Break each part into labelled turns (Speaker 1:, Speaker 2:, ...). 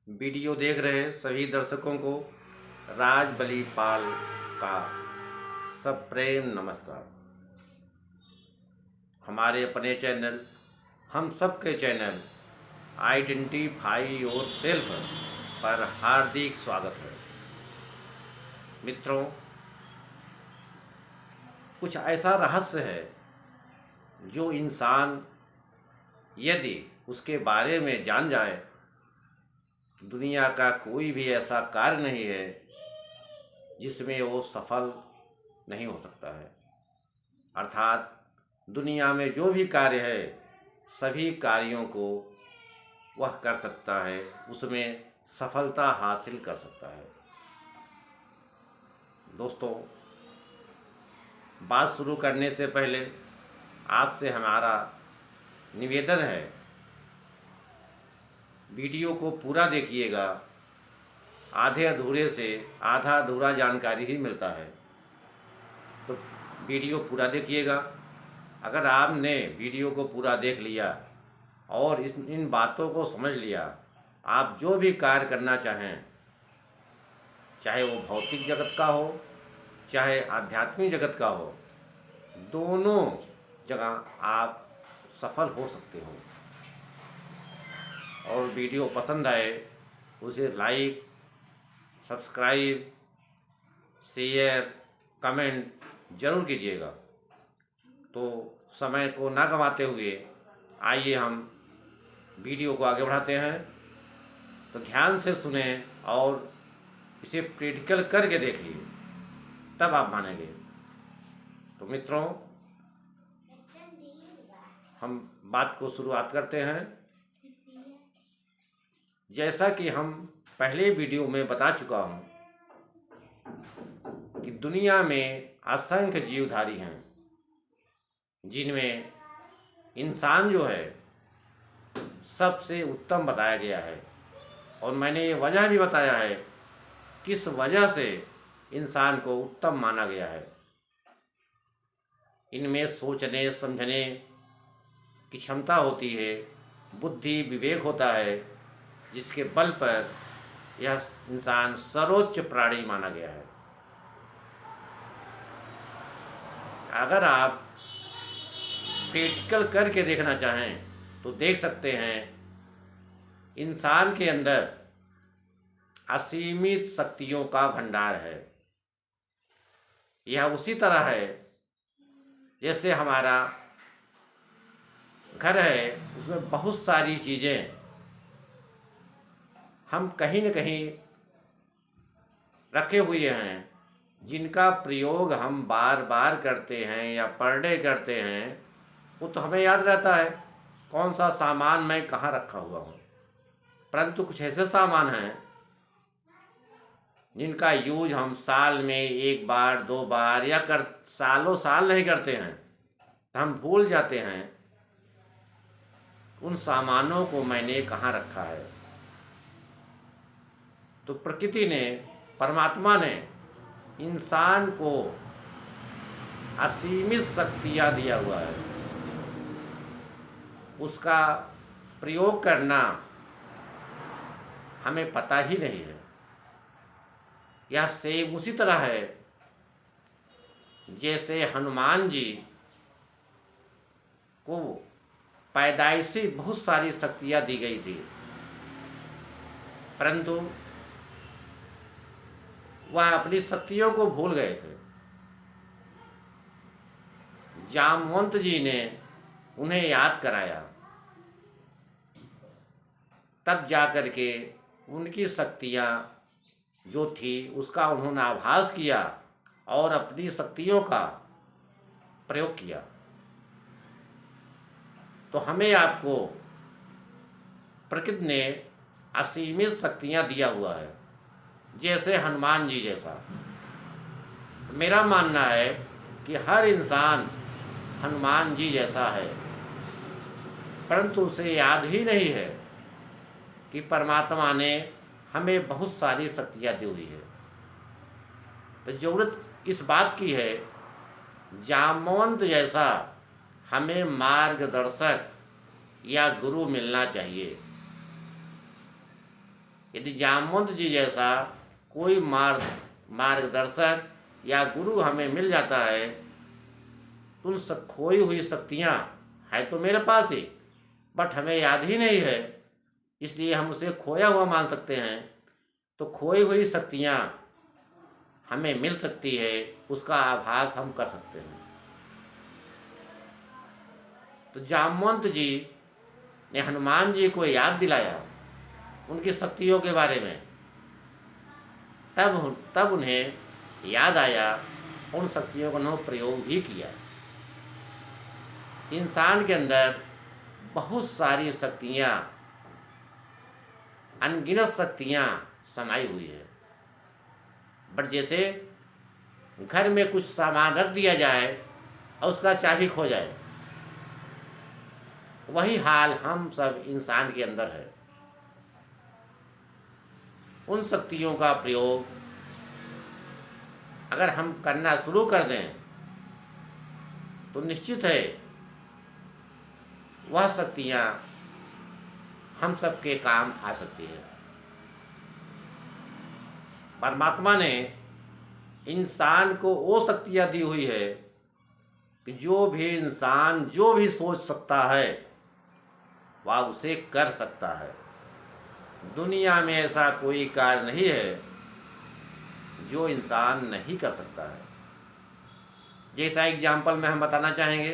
Speaker 1: Video देख रहे सभी दर्शकों को राजबली पाल का सप्रेम नमस्कार। हमारे अपने चैनल हम सबके चैनल आइडेंटिफाई योरसेल्फ पर हार्दिक स्वागत है। मित्रों, कुछ ऐसा रहस्य है जो इंसान यदि उसके बारे में जान जाए तो दुनिया का कोई भी ऐसा कार्य नहीं है जिसमें वो सफल नहीं हो सकता है। अर्थात दुनिया में जो भी कार्य है सभी कार्यों को वह कर सकता है, उसमें सफलता हासिल कर सकता है। दोस्तों, बात शुरू करने से पहले आपसे हमारा निवेदन है, वीडियो को पूरा देखिएगा। आधे अधूरे से आधा अधूरा जानकारी ही मिलता है, तो वीडियो पूरा देखिएगा। अगर आपने वीडियो को पूरा देख लिया और इन बातों को समझ लिया, आप जो भी कार्य करना चाहें, चाहे वो भौतिक जगत का हो चाहे आध्यात्मिक जगत का हो, दोनों जगह आप सफल हो सकते हो। और वीडियो पसंद आए उसे लाइक, सब्सक्राइब, शेयर, कमेंट जरूर कीजिएगा। तो समय को ना गंवाते हुए आइए हम वीडियो को आगे बढ़ाते हैं। तो ध्यान से सुने और इसे प्रैक्टिकल करके देखिए, तब आप मानेंगे। तो मित्रों, हम बात को शुरुआत करते हैं। जैसा कि हम पहले वीडियो में बता चुका हूँ कि दुनिया में असंख्य जीवधारी हैं, जिनमें इंसान जो है सबसे उत्तम बताया गया है। और मैंने ये वजह भी बताया है किस वजह से इंसान को उत्तम माना गया है। इनमें सोचने समझने की क्षमता होती है, बुद्धि विवेक होता है, जिसके बल पर यह इंसान सर्वोच्च प्राणी माना गया है। अगर आप प्रैक्टिकल करके देखना चाहें तो देख सकते हैं, इंसान के अंदर असीमित शक्तियों का भंडार है। यह उसी तरह है जैसे हमारा घर है, उसमें बहुत सारी चीज़ें हम कहीं न कहीं रखे हुए हैं, जिनका प्रयोग हम बार बार करते हैं या पर डे करते हैं। वो तो हमें याद रहता है कौन सा सामान मैं कहाँ रखा हुआ हूँ, परंतु कुछ ऐसे सामान हैं जिनका यूज हम साल में एक बार दो बार या सालों साल नहीं करते हैं, तो हम भूल जाते हैं उन सामानों को मैंने कहाँ रखा है। तो प्रकृति ने, परमात्मा ने इंसान को असीमित शक्तियाँ दिया हुआ है, उसका प्रयोग करना हमें पता ही नहीं है। यह सेम उसी तरह है जैसे हनुमान जी को पैदाइशी बहुत सारी शक्तियाँ दी गई थी, परंतु वह अपनी शक्तियों को भूल गए थे। जामवंत जी ने उन्हें याद कराया, तब जाकर के उनकी शक्तियाँ जो थी उसका उन्होंने आभास किया और अपनी शक्तियों का प्रयोग किया। तो हमें आपको प्रकृति ने असीमित शक्तियाँ दिया हुआ है, जैसे हनुमान जी जैसा। मेरा मानना है कि हर इंसान हनुमान जी जैसा है, परंतु उसे याद ही नहीं है कि परमात्मा ने हमें बहुत सारी शक्तियाँ दी हुई है। तो ज़रूरत इस बात की है, जामवंत जैसा हमें मार्गदर्शक या गुरु मिलना चाहिए। यदि जामवंत जी जैसा कोई मार्गदर्शक या गुरु हमें मिल जाता है तो उन सब खोई हुई शक्तियाँ है तो मेरे पास ही, बट हमें याद ही नहीं है, इसलिए हम उसे खोया हुआ मान सकते हैं। तो खोई हुई शक्तियाँ हमें मिल सकती है, उसका आभास हम कर सकते हैं। तो जामवंत जी ने हनुमान जी को याद दिलाया उनकी शक्तियों के बारे में। तब उन्हें याद आया, उन शक्तियों का उन्होंने प्रयोग भी किया। इंसान के अंदर बहुत सारी शक्तियाँ, अनगिनत शक्तियाँ समाई हुई है, बट जैसे घर में कुछ सामान रख दिया जाए और उसका चाबी खो जाए, वही हाल हम सब इंसान के अंदर है। उन शक्तियों का प्रयोग अगर हम करना शुरू कर दें तो निश्चित है वह शक्तियाँ हम सबके काम आ सकती है। परमात्मा ने इंसान को वो शक्तियाँ दी हुई है कि जो भी इंसान जो भी सोच सकता है वह उसे कर सकता है। दुनिया में ऐसा कोई कार्य नहीं है जो इंसान नहीं कर सकता है। जैसा एग्जाम्पल में हम बताना चाहेंगे,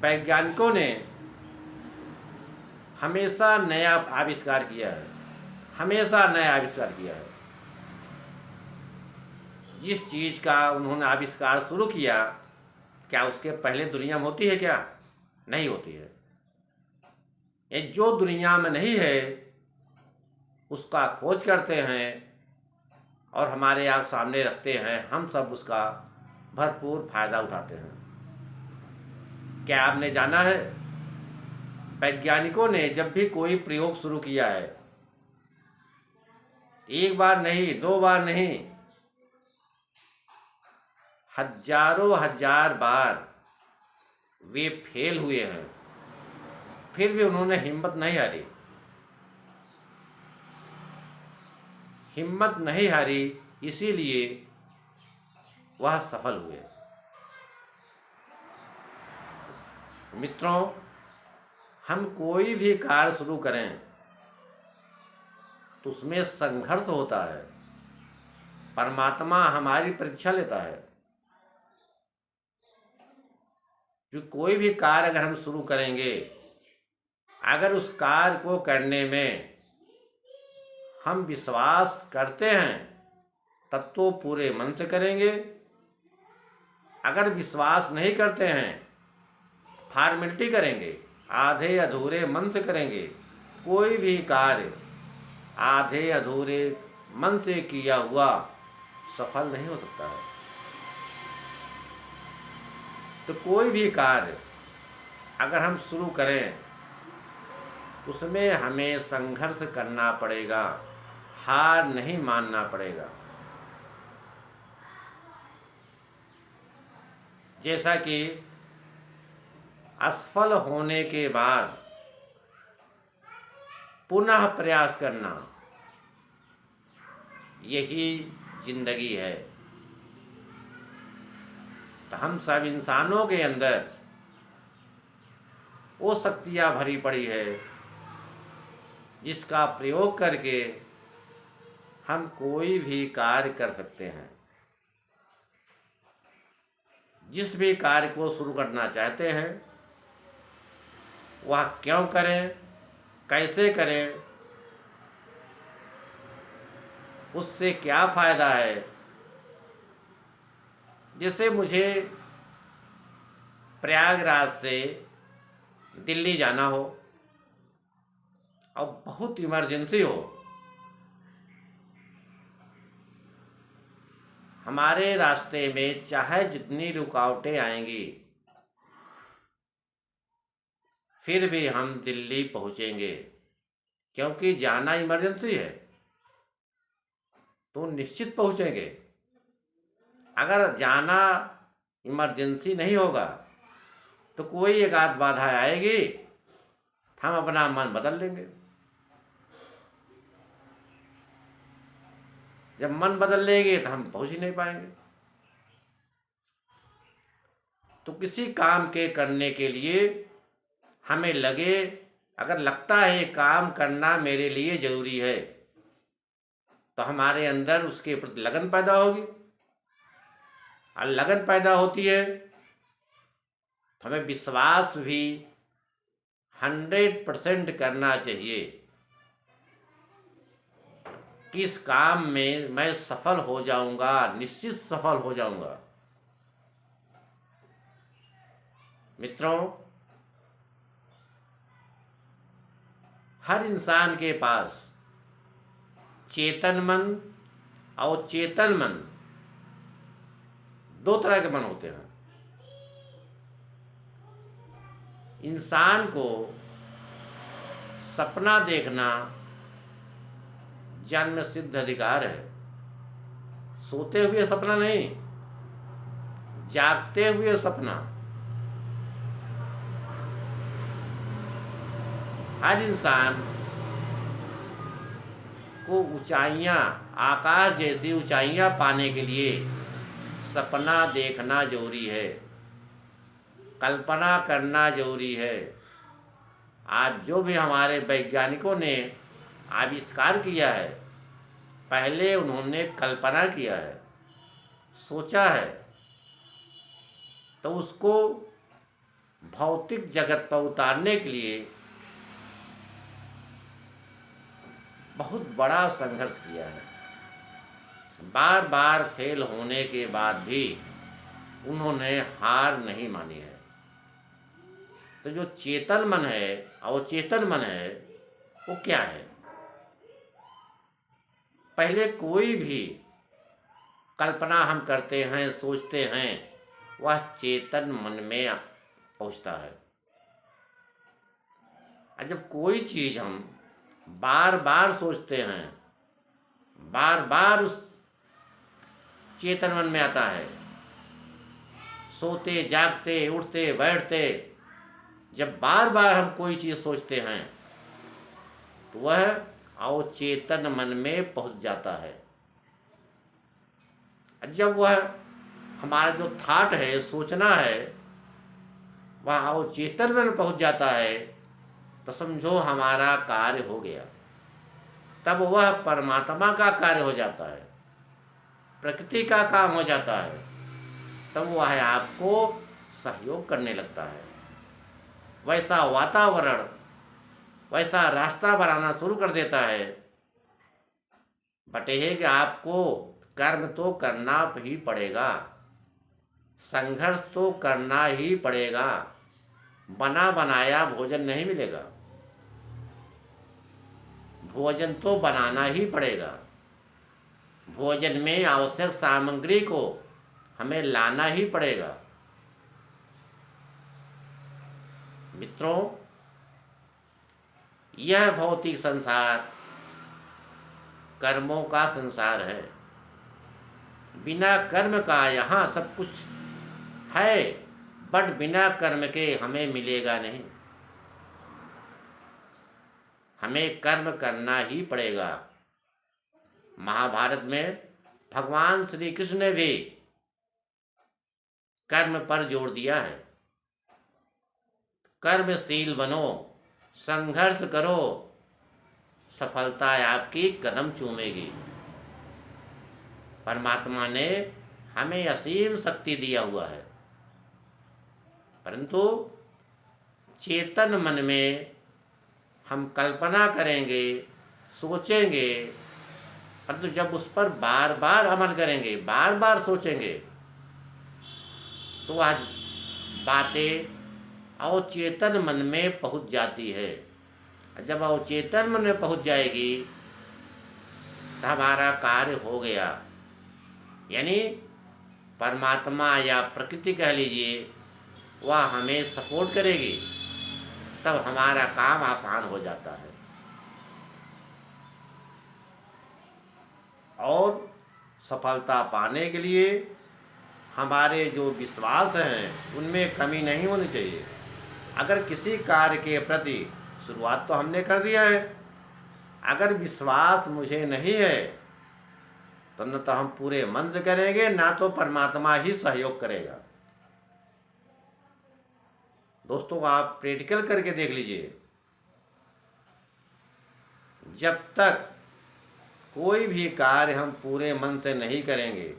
Speaker 1: वैज्ञानिकों ने हमेशा नया आविष्कार किया है, हमेशा नया आविष्कार किया है। जिस चीज़ का उन्होंने आविष्कार शुरू किया, क्या उसके पहले दुनिया में होती है? क्या नहीं होती है। ये जो दुनिया में नहीं है उसका खोज करते हैं और हमारे आप सामने रखते हैं, हम सब उसका भरपूर फायदा उठाते हैं। क्या आपने जाना है, वैज्ञानिकों ने जब भी कोई प्रयोग शुरू किया है, एक बार नहीं, दो बार नहीं, हजारों हजार बार वे फेल हुए हैं, फिर भी उन्होंने हिम्मत नहीं हारी। हिम्मत नहीं हारी, इसीलिए वह सफल हुए। मित्रों, हम कोई भी कार्य शुरू करें तो उसमें संघर्ष होता है। परमात्मा हमारी परीक्षा लेता है कि कोई भी कार्य अगर हम शुरू करेंगे, अगर उस कार्य को करने में हम विश्वास करते हैं तब तो पूरे मन से करेंगे। अगर विश्वास नहीं करते हैं, फॉर्मेलिटी करेंगे, आधे अधूरे मन से करेंगे। कोई भी कार्य आधे अधूरे मन से किया हुआ सफल नहीं हो सकता है। तो कोई भी कार्य अगर हम शुरू करें उसमें हमें संघर्ष करना पड़ेगा, हार नहीं मानना पड़ेगा। जैसा कि असफल होने के बाद पुनः प्रयास करना, यही जिंदगी है। तो हम सब इंसानों के अंदर वो शक्तियाँ भरी पड़ी है जिसका प्रयोग करके हम कोई भी कार्य कर सकते हैं। जिस भी कार्य को शुरू करना चाहते हैं वह क्यों करें, कैसे करें, उससे क्या फ़ायदा है। जैसे मुझे प्रयागराज से दिल्ली जाना हो और बहुत इमरजेंसी हो, हमारे रास्ते में चाहे जितनी रुकावटें आएंगी फिर भी हम दिल्ली पहुंचेंगे, क्योंकि जाना इमरजेंसी है तो निश्चित पहुंचेंगे। अगर जाना इमरजेंसी नहीं होगा तो कोई एक आध बाधा आएगी, हम अपना मन बदल लेंगे। जब मन बदल लेंगे तो हम पहुंच ही नहीं पाएंगे। तो किसी काम के करने के लिए हमें लगे, अगर लगता है ये काम करना मेरे लिए जरूरी है, तो हमारे अंदर उसके प्रति लगन पैदा होगी। और लगन पैदा होती है तो हमें विश्वास भी 100% करना चाहिए कि इस काम में मैं सफल हो जाऊंगा, निश्चित सफल हो जाऊंगा। मित्रों, हर इंसान के पास चेतन मन और चेतन मन, दो तरह के मन होते हैं। इंसान को सपना देखना जन्म सिद्ध अधिकार है। सोते हुए सपना नहीं, जागते हुए सपना। हर इंसान को ऊंचाइयां, आकाश जैसी ऊंचाइयां पाने के लिए सपना देखना जरूरी है, कल्पना करना जरूरी है। आज जो भी हमारे वैज्ञानिकों ने आविष्कार किया है, पहले उन्होंने कल्पना किया है, सोचा है, तो उसको भौतिक जगत पर उतारने के लिए बहुत बड़ा संघर्ष किया है। बार बार फेल होने के बाद भी उन्होंने हार नहीं मानी है। तो जो चेतन मन है और चेतन मन है वो क्या है? पहले कोई भी कल्पना हम करते हैं, सोचते हैं, वह चेतन मन में पहुंचता है। और जब कोई चीज हम बार बार सोचते हैं, बार बार उस चेतन मन में आता है, सोते जागते उठते बैठते जब बार बार हम कोई चीज सोचते हैं तो वह अवचेतन मन में पहुंच जाता है। जब वह हमारा जो थॉट है, सोचना है, वह अवचेतन मन पहुंच जाता है तो समझो हमारा कार्य हो गया। तब वह परमात्मा का कार्य हो जाता है, प्रकृति का काम हो जाता है। तब वह आपको सहयोग करने लगता है, वैसा वातावरण, वैसा रास्ता बनाना शुरू कर देता है। बट यह है कि आपको कर्म तो करना ही पड़ेगा, संघर्ष तो करना ही पड़ेगा। बना बनाया भोजन नहीं मिलेगा, भोजन तो बनाना ही पड़ेगा। भोजन में आवश्यक सामग्री को हमें लाना ही पड़ेगा। मित्रों, यह भौतिक संसार कर्मों का संसार है। बिना कर्म का यहाँ सब कुछ है, बट बिना कर्म के हमें मिलेगा नहीं। हमें कर्म करना ही पड़ेगा। महाभारत में भगवान श्री कृष्ण ने भी कर्म पर जोर दिया है। कर्मशील बनो, संघर्ष करो, सफलता आपकी कदम चूमेगी। परमात्मा ने हमें असीम शक्ति दिया हुआ है, परंतु चेतन मन में हम कल्पना करेंगे, सोचेंगे, परंतु जब उस पर बार बार अमल करेंगे, बार बार सोचेंगे, तो वह बातें अवचेतन मन में पहुंच जाती है। जब अवचेतन मन में पहुंच जाएगी तो हमारा कार्य हो गया। यानी परमात्मा या प्रकृति कह लीजिए, वह हमें सपोर्ट करेगी, तब हमारा काम आसान हो जाता है। और सफलता पाने के लिए हमारे जो विश्वास हैं उनमें कमी नहीं होनी चाहिए। अगर किसी कार्य के प्रति शुरुआत तो हमने कर दिया है, अगर विश्वास मुझे नहीं है तो न तो हम पूरे मन से करेंगे, ना तो परमात्मा ही सहयोग करेगा। दोस्तों, आप प्रैक्टिकल करके देख लीजिए। जब तक कोई भी कार्य हम पूरे मन से नहीं करेंगे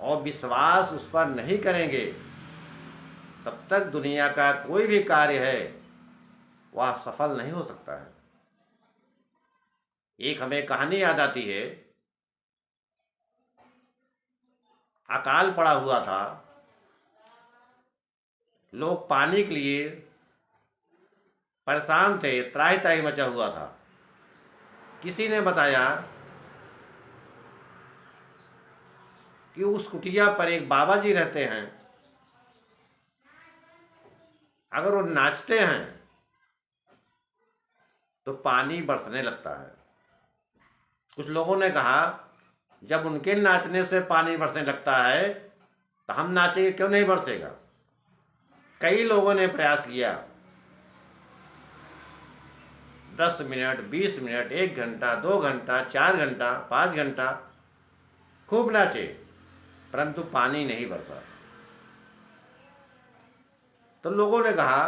Speaker 1: और विश्वास उस पर नहीं करेंगे, तब तक दुनिया का कोई भी कार्य है वह सफल नहीं हो सकता है। एक हमें कहानी याद आती है। अकाल पड़ा हुआ था, लोग पानी के लिए परेशान थे, त्राहि त्राहि मचा हुआ था। किसी ने बताया कि उस कुटिया पर एक बाबा जी रहते हैं, अगर वो नाचते हैं तो पानी बरसने लगता है। कुछ लोगों ने कहा, जब उनके नाचने से पानी बरसने लगता है तो हम नाचेंगे, क्यों नहीं बरसेगा। कई लोगों ने प्रयास किया, 10 मिनट, 20 मिनट, 1 घंटा, 2 घंटा, 4 घंटा, 5 घंटा खूब नाचे, परंतु पानी नहीं बरसा। तो लोगों ने कहा,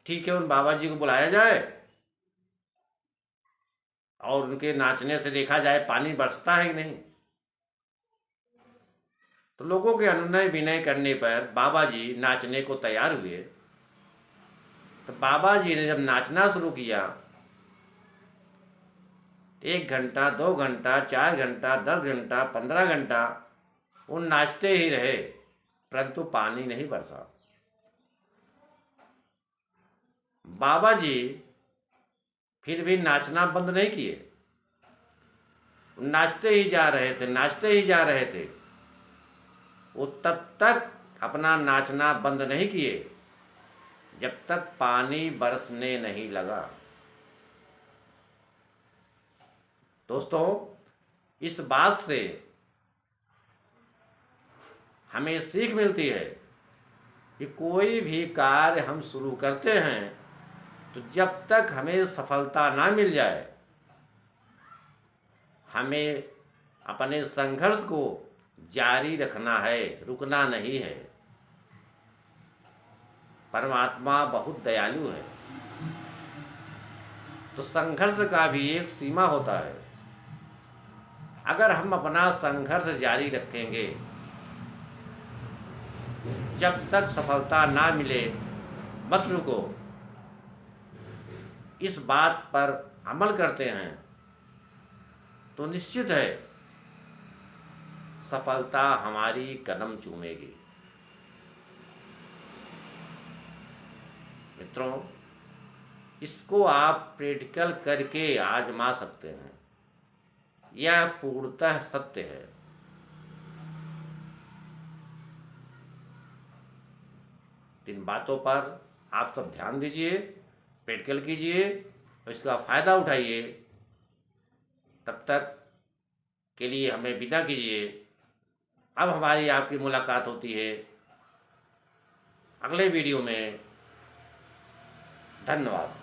Speaker 1: ठीक है, उन बाबा जी को बुलाया जाए और उनके नाचने से देखा जाए पानी बरसता है कि नहीं। तो लोगों के अनुनय विनय करने पर बाबा जी नाचने को तैयार हुए। तो बाबा जी ने जब नाचना शुरू किया, 1 घंटा, 2 घंटा, 4 घंटा, 10 घंटा, 15 घंटा वो नाचते ही रहे, परंतु पानी नहीं बरसा। बाबा जी फिर भी नाचना बंद नहीं किए, नाचते ही जा रहे थे, नाचते ही जा रहे थे। वो तब तक अपना नाचना बंद नहीं किए जब तक पानी बरसने नहीं लगा। दोस्तों, इस बात से हमें सीख मिलती है कि कोई भी कार्य हम शुरू करते हैं तो जब तक हमें सफलता ना मिल जाए, हमें अपने संघर्ष को जारी रखना है, रुकना नहीं है। परमात्मा बहुत दयालु है, तो संघर्ष का भी एक सीमा होता है। अगर हम अपना संघर्ष जारी रखेंगे, जब तक सफलता ना मिले मत रुको, इस बात पर अमल करते हैं तो निश्चित है सफलता हमारी कदम चूमेगी। मित्रों, इसको आप प्रैक्टिकल करके आजमा सकते हैं, यह पूर्णतः सत्य है। इन बातों पर आप सब ध्यान दीजिए, प्रैक्टिकल कीजिए और इसका फ़ायदा उठाइए। तब तक के लिए हमें विदा कीजिए। अब हमारी आपकी मुलाकात होती है अगले वीडियो में। धन्यवाद।